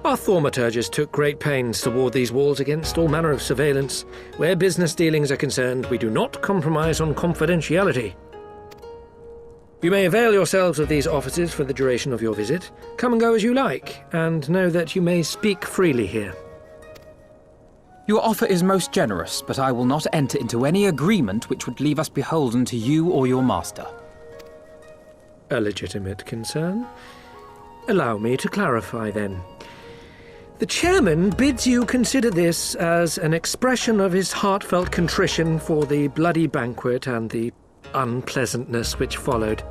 Our thaumaturges took great pains to ward these walls against all manner of surveillance. Where business dealings are concerned, we do not compromise on confidentiality. You may avail yourselves of these offices for the duration of your visit. Come and go as you like, and know that you may speak freely here. Your offer is most generous, but I will not enter into any agreement which would leave us beholden to you or your master. A legitimate concern. Allow me to clarify, then. The chairman bids you consider this as an expression of his heartfelt contrition for the bloody banquet and the unpleasantness which followed.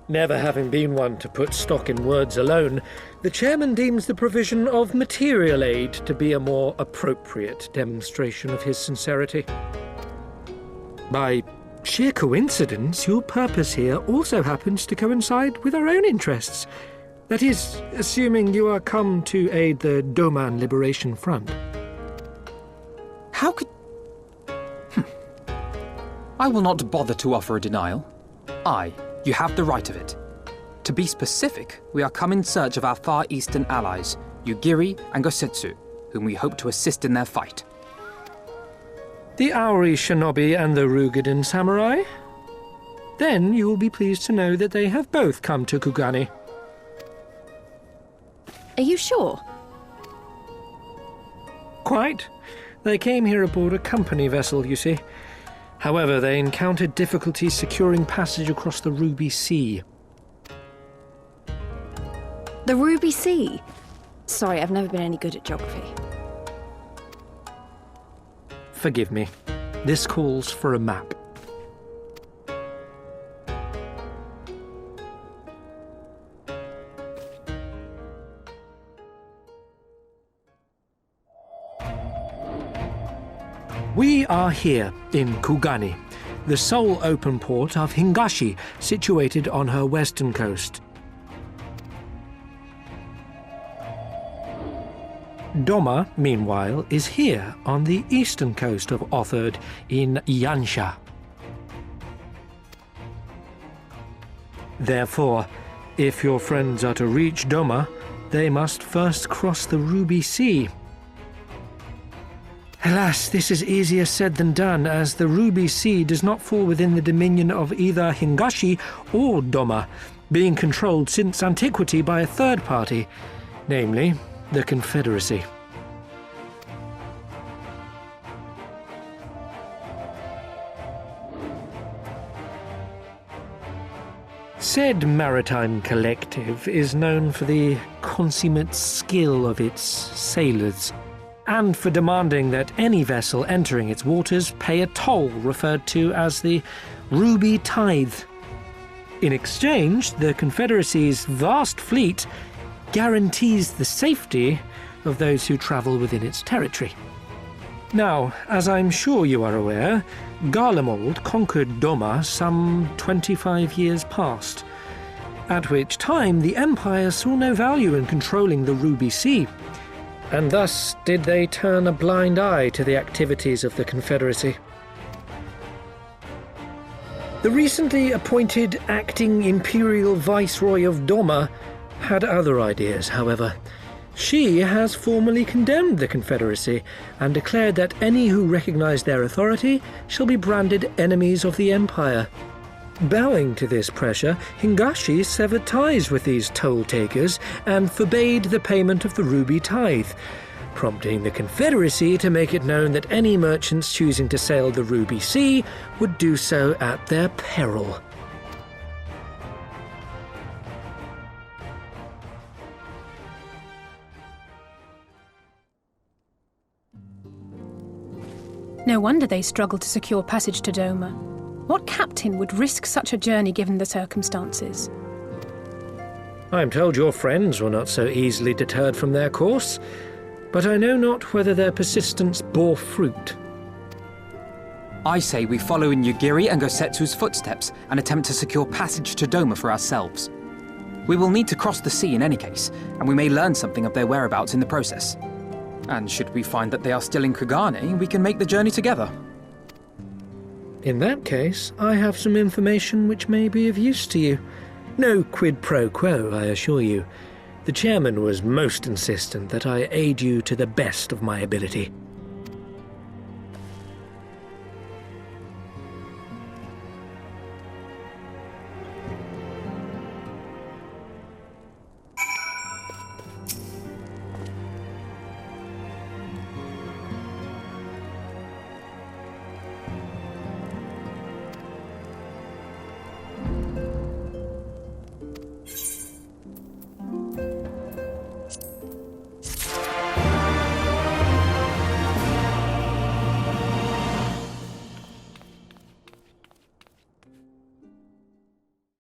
Never having been one to put stock in words alone, the chairman deems the provision of material aid to be a more appropriate demonstration of his sincerity. By sheer coincidence, your purpose here also happens to coincide with our own interests. That is, assuming you are come to aid the Doman Liberation Front. How could... I will not bother to offer a denial. You have the right of it. To be specific, we are come in search of our Far Eastern allies, Yugiri and Gosetsu, whom we hope to assist in their fight. The Aori Shinobi and the Rugadan Samurai? Then you will be pleased to know that they have both come to Kugani. Are you sure? Quite. They came here aboard a company vessel, you see. However, they encountered difficulties securing passage across the Ruby Sea. The Ruby Sea? Sorry, I've never been any good at geography. Forgive me. This calls for a map. We are here in Kugani, the sole open port of Hingashi, situated on her western coast. Doma, meanwhile, is here on the eastern coast of Otherd in Yansha. Therefore, if your friends are to reach Doma, they must first cross the Ruby Sea. Alas, this is easier said than done, as the Ruby Sea does not fall within the dominion of either Hingashi or Doma, being controlled since antiquity by a third party, namely the Confederacy. Said maritime collective is known for the consummate skill of its sailors, and for demanding that any vessel entering its waters pay a toll referred to as the Ruby Tithe. In exchange, the Confederacy's vast fleet guarantees the safety of those who travel within its territory. Now, as I'm sure you are aware, Garlemald conquered Doma some 25 years past, at which time the Empire saw no value in controlling the Ruby Sea, and thus did they turn a blind eye to the activities of the Confederacy. The recently appointed acting Imperial Viceroy of Doma had other ideas, however. She has formally condemned the Confederacy and declared that any who recognize their authority shall be branded enemies of the Empire. Bowing to this pressure, Hingashi severed ties with these toll-takers and forbade the payment of the Ruby Tithe, prompting the Confederacy to make it known that any merchants choosing to sail the Ruby Sea would do so at their peril. No wonder they struggled to secure passage to Doma. What captain would risk such a journey given the circumstances? I am told your friends were not so easily deterred from their course, but I know not whether their persistence bore fruit. I say we follow in Yugiri and Gosetsu's footsteps and attempt to secure passage to Doma for ourselves. We will need to cross the sea in any case, and we may learn something of their whereabouts in the process. And should we find that they are still in Kugane, we can make the journey together. In that case, I have some information which may be of use to you. No quid pro quo, I assure you. The chairman was most insistent that I aid you to the best of my ability.